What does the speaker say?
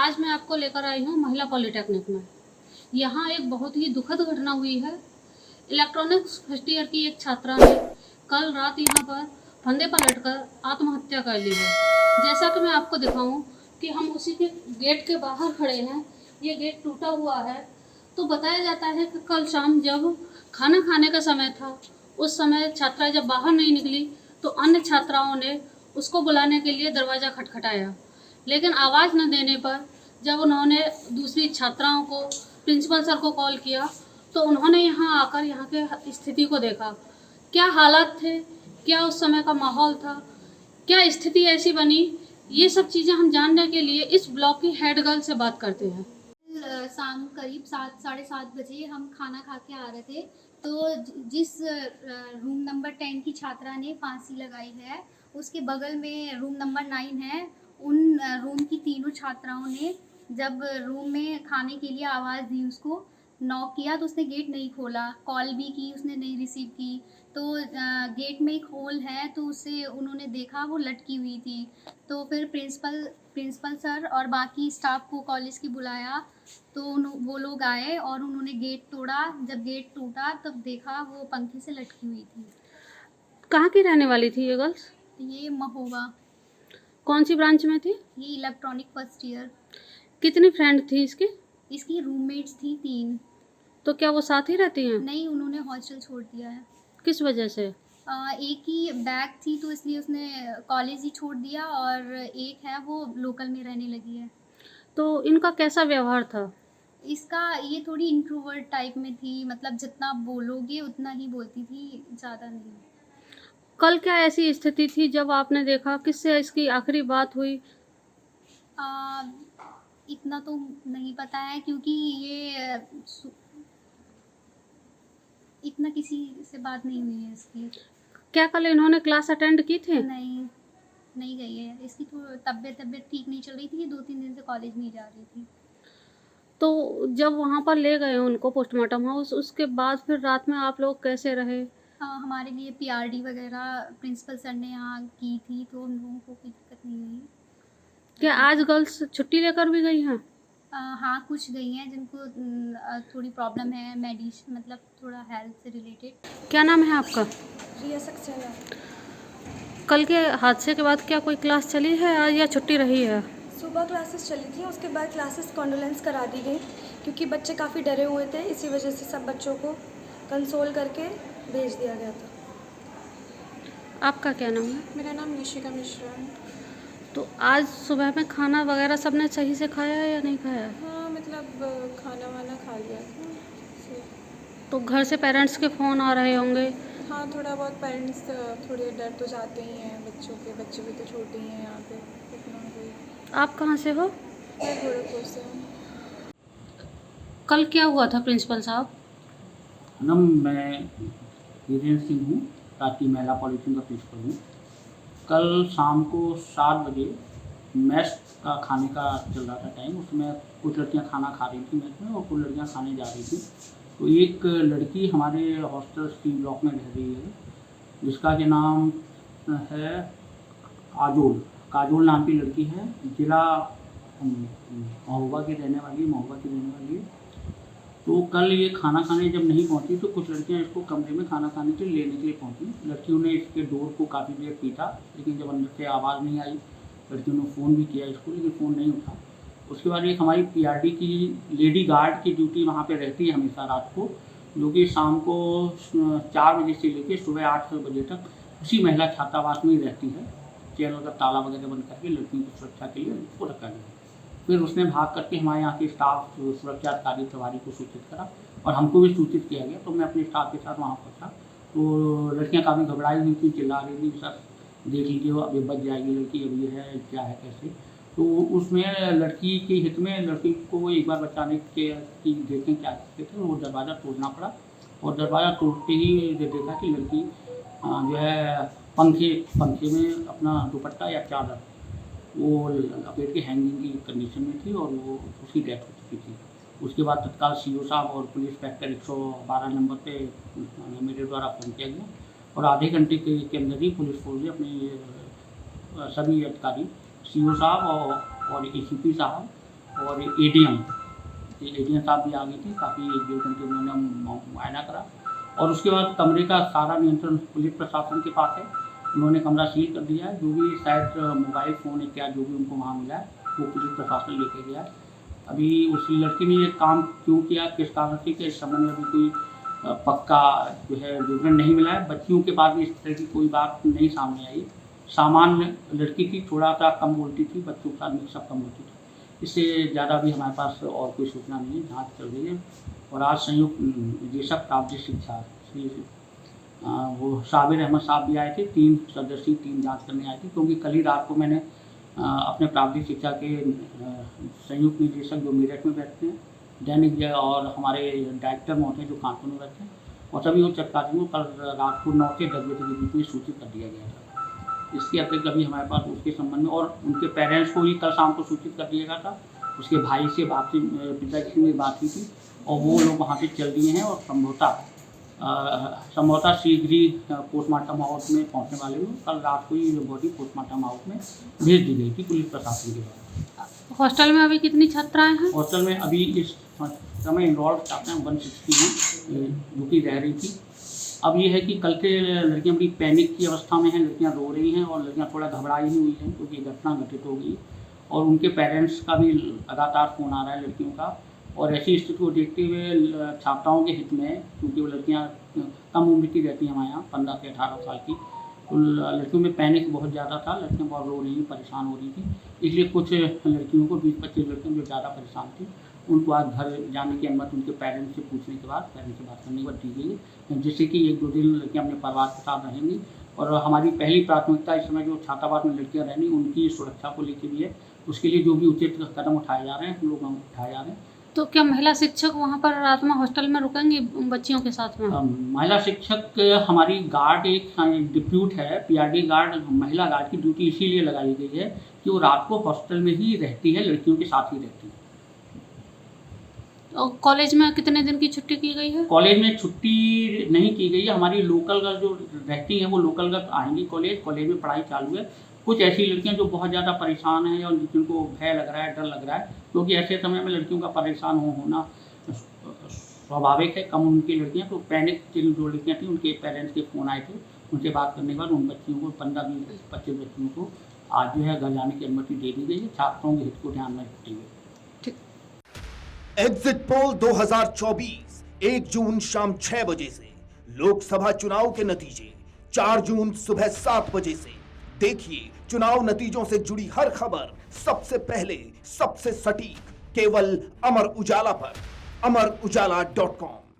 आज मैं आपको लेकर आई हूँ महिला पॉलिटेक्निक में। यहाँ एक बहुत ही दुखद घटना हुई है। इलेक्ट्रॉनिक्स फर्स्ट ईयर की एक छात्रा ने कल रात यहाँ पर फंदे पलटकर आत्महत्या कर ली है। जैसा कि मैं आपको दिखाऊं कि हम उसी के गेट के बाहर खड़े हैं। ये गेट टूटा हुआ है। तो बताया जाता है कि कल शाम जब खाना खाने का समय था, उस समय छात्रा जब बाहर नहीं निकली तो अन्य छात्राओं ने उसको बुलाने के लिए दरवाज़ा खटखटाया, लेकिन आवाज़ न देने पर जब उन्होंने दूसरी छात्राओं को, प्रिंसिपल सर को कॉल किया तो उन्होंने यहाँ आकर यहाँ के स्थिति को देखा। क्या हालात थे, क्या उस समय का माहौल था, क्या स्थिति ऐसी बनी, ये सब चीज़ें हम जानने के लिए इस ब्लॉक की हेड गर्ल से बात करते हैं। शाम करीब 7-7:30 बजे हम खाना खा के आ रहे थे, तो जिस रूम नंबर 10 की छात्रा ने फांसी लगाई है, उसके बगल में रूम नंबर 9 है। उन रूम की तीनों छात्राओं ने जब रूम में खाने के लिए आवाज़ दी, उसको नॉक किया तो उसने गेट नहीं खोला। कॉल भी की, उसने नहीं रिसीव की। तो गेट में एक होल है, तो उसे उन्होंने देखा, वो लटकी हुई थी। तो फिर प्रिंसिपल सर और बाकी स्टाफ को कॉलेज की बुलाया, तो वो लोग आए और उन्होंने गेट तोड़ा। जब गेट टूटा तब देखा वो पंखे से लटकी हुई थी। कहाँ की रहने वाली थी ये गर्ल्स? ये महोबा। कौन सी ब्रांच में थी? ये इलेक्ट्रॉनिक फर्स्ट ईयर। कितनी फ्रेंड थी इसकी रूममेट्स थी 3। तो क्या वो साथ ही रहती हैं? नहीं, उन्होंने हॉस्टल छोड़ दिया है। किस वजह से? एक ही बैग थी तो इसलिए उसने कॉलेज ही छोड़ दिया, और एक है वो लोकल में रहने लगी है। तो इनका कैसा व्यवहार था? इसका ये थोड़ी इंट्रोवर्ट टाइप में थी, मतलब जितना बोलोगे उतना ही बोलती थी, ज़्यादा नहीं। कल क्या ऐसी स्थिति थी जब आपने देखा? किससे इसकी आखिरी बात हुई? इतना तो नहीं पता है, क्योंकि ये इतना किसी से बात नहीं हुई है इसकी। क्या कल इन्होंने क्लास अटेंड की थी? नहीं गई है। इसकी तो तबीयत ठीक नहीं चल रही थी, 2-3 दिन से कॉलेज नहीं जा रही थी। तो जब वहाँ पर ले गए उनको पोस्टमार्टम हाउस, उसके बाद फिर रात में आप लोग कैसे रहे? हमारे लिए पीआरडी वगैरह प्रिंसिपल सर ने यहाँ की थी, तो हम लोगों को कोई दिक्कत नहीं हुई। क्या आज गर्ल्स छुट्टी लेकर भी गई हैं? हाँ, कुछ गई हैं जिनको थोड़ी प्रॉब्लम है, मतलब थोड़ा हेल्थ से रिलेटेड। क्या नाम है आपका? रिया सक्सेना। कल के हादसे के बाद क्या कोई क्लास चली है आज या छुट्टी रही है? सुबह क्लासेस चली थी, उसके बाद क्लासेस कॉन्डोलेंस करा दी गई, क्योंकि बच्चे काफ़ी डरे हुए थे। इसी वजह से सब बच्चों को कंसोल करके भेज दिया गया था। आपका क्या नाम है? मेरा नाम निशिका मिश्रा है। तो आज सुबह में खाना वगैरह सबने सही से खाया है या नहीं खाया? हाँ, मतलब खाना वाना खा लिया था। तो घर से पेरेंट्स के फ़ोन आ रहे होंगे? हाँ, थोड़ा बहुत पेरेंट्स थोड़े डर तो जाते ही हैं बच्चों के। बच्चे भी तो छोटे ही हैं यहाँ पे, इतना कोई। आप कहाँ से हो? मैं गोरखपुर से हूँ। कल क्या हुआ था प्रिंसिपल साहब? मैडम, मैं वीरेंद्र सिंह हूँ, रांची महिला पॉलिटेक्निक का प्रिंसिपल हूँ। कल शाम को 7 बजे मैस का खाने का चल रहा था टाइम, उसमें कुछ लड़कियाँ खाना खा रही थी मैस में और कुछ लड़कियाँ खाने जा रही थी। तो एक लड़की हमारे हॉस्टल सी ब्लॉक में रह रही है, जिसका के नाम है काजोल नाम की लड़की है, जिला महोबा की रहने वाली है। तो कल ये खाना खाने जब नहीं पहुंची तो कुछ लड़कियां इसको कमरे में खाना खाने के लिए लेने के लिए पहुंची। लड़कियों ने इसके डोर को काफ़ी देर पीटा, लेकिन जब अंदर से आवाज़ नहीं आई, लड़कियों ने फ़ोन भी किया इसको, लेकिन फ़ोन नहीं उठा। उसके बाद एक हमारी पीआरडी की लेडी गार्ड की ड्यूटी वहाँ पे रहती है हमेशा रात को, जो कि शाम को 4 बजे से लेकर सुबह 8 बजे तक उसी महिला छात्रावास में ही रहती है। चैनल का ताला वगैरह बंद करके लड़कियों की सुरक्षा के लिए उसको रखा गया। फिर उसने भाग करके हमारे यहाँ के स्टाफ सुरक्षा अधिकारी प्रभारी को सूचित करा और हमको भी सूचित किया गया। तो मैं अपने स्टाफ के साथ वहाँ पहुँचा, तो लड़कियाँ काफ़ी घबराई हुई थी, चिल्ला रही थी, सर देख लीजिए वो अभी बच जाएगी लड़की, अभी है क्या है कैसे। तो उसमें लड़की के हित में लड़की को एक बार बचाने के देखें क्या करते थे, वो दरवाज़ा तोड़ना पड़ा। और दरवाज़ा तोड़ते ही देखा कि लड़की जो है पंखे में अपना दुपट्टा या चादर वो लपेट के हैंगिंग की कंडीशन में थी और वो उसकी डेथ हो चुकी थी। उसके बाद तत्काल सीओ साहब और पुलिस इंस्पेक्टर 112 नंबर पे मेरे द्वारा फ़ोन किया गया और आधे घंटे के अंदर ही पुलिस फोर्स ने अपने सभी अधिकारी, सीओ साहब और एसीपी साहब और एडीएम साहब भी आ गई थी, काफ़ी 1-1.5 घंटे उन्होंने मुआयना करा और उसके बाद कमरे का सारा नियंत्रण पुलिस प्रशासन के पास है। उन्होंने कमरा सील कर दिया है, जो भी शायद मोबाइल फ़ोन इत्यादि जो भी उनको वहाँ मिला है वो पुलिस प्रशासन लेके गया है। अभी उस लड़की ने ये काम क्यों किया, किस कारण से, इस संबंध में अभी कोई पक्का जो है विवरण नहीं मिला है। बच्चियों के पास भी इस तरह की कोई बात नहीं सामने आई। सामान्य लड़की थी, थोड़ा सा कम बोलती थी, बच्चों के साथ मिक्सअप कम होती थी, इससे ज़्यादा भी हमारे पास और कोई सूचना नहीं है। जाँच चल रही है और आज संयुक्त निदेशक प्रावधानिक शिक्षा वो साबिर अहमद साहब भी आए थे, 3 सदस्यीय टीम जांच करने आई थी, क्योंकि कल ही रात को मैंने अपने प्रावधानिक शिक्षा के संयुक्त निदेशक जो मेरठ में बैठते हैं, दैनिक और हमारे डायरेक्टर महोदय जो कानपुर में बैठते हैं, और सभी उच्च अधिकारियों को कल रात को 9 से 10 बजे के बीच में सूचित कर दिया गया था। इसके अतिरिक्त अभी हमारे पास उसके संबंध में और उनके पेरेंट्स को ही कल शाम को सूचित कर दिया गया था। उसके भाई से पिताजी से मेरी बात हुई थी और वो लोग वहाँ से चल दिए हैं और संभवतः शीघ्र ही पोस्टमार्टम हाउस में पहुँचने वाले हैं। कल रात को ही बॉडी पोस्टमार्टम हाउस में भेज दी गई थी पुलिस प्रशासन के द्वारा। हॉस्टल में अभी कितनी छात्राएं हैं? हॉस्टल में अभी इस समय इन्वॉल्व छात्राएं 160 हैं जो कि रह रही थी। अब ये है कि कल से लड़कियां बड़ी पैनिक की अवस्था में हैं, लड़कियां रो रही हैं और लड़कियां थोड़ा घबराई हुई हैं क्योंकि घटना घटित हो गई और उनके पेरेंट्स का भी लगातार फ़ोन आ रहा है लड़कियों का। और ऐसी स्थिति को देखते हुए छात्राओं के हित में, क्योंकि वो लड़कियां कम उम्र की रहती हैं हमारे यहाँ 15 से 18 साल की, तो लड़कियों में पैनिक बहुत ज़्यादा था, लड़कियां बहुत रो रही थी, परेशान हो रही थी। इसलिए कुछ लड़कियों को 20-25 लड़कियां जो ज़्यादा परेशान थी उनको आज घर जाने की अनुमति उनके पेरेंट्स से पूछने के बाद, पेरेंट्स से बात करने के बाद दी गई है, जिससे कि 1-2 दिन लड़कियाँ अपने परिवार के साथ रहेंगी। और हमारी पहली प्राथमिकता इस समय जो छात्रावास में लड़कियाँ रहनी उनकी सुरक्षा को लेकर भी है, उसके लिए जो भी उचित कदम उठाए जा रहे हैं हम लोग उठाए जा रहे हैं। तो क्या महिला शिक्षक वहाँ पर रात में हॉस्टल में रुकेंगी बच्चियों के साथ में? महिला शिक्षक हमारी गार्ड एक डिप्यूट है, पीआरडी गार्ड, महिला गार्ड की ड्यूटी इसीलिए लगाई गई है कि वो रात को हॉस्टल में ही रहती है, लड़कियों के साथ ही रहती है। और कॉलेज में कितने दिन की छुट्टी की गई है? कॉलेज में छुट्टी नहीं की गई है। हमारी लोकल गर्ल जो रहती हैं वो लोकल गर्ल आएंगी कॉलेज में पढ़ाई चालू है। कुछ ऐसी लड़कियां जो बहुत ज़्यादा परेशान हैं और जिनको भय लग रहा है, डर लग रहा है, क्योंकि ऐसे समय में लड़कियों का परेशान होना स्वाभाविक है। कम उम्र की लड़कियां, तो पैनिक जो लड़कियां थी उनके पेरेंट्स के फ़ोन आए थे, उनसे बात करने के बाद उन बच्चियों को 15-20-25 बच्चियों को आज जो है घर जाने की अनुमति दे दी गई है, छात्रों के हित को ध्यान में रखते हुए। एग्जिट पोल 2024 1 जून शाम 6 बजे से, लोकसभा चुनाव के नतीजे 4 जून सुबह 7 बजे से। देखिए चुनाव नतीजों से जुड़ी हर खबर सबसे पहले, सबसे सटीक, केवल अमर उजाला पर, amarujala.com।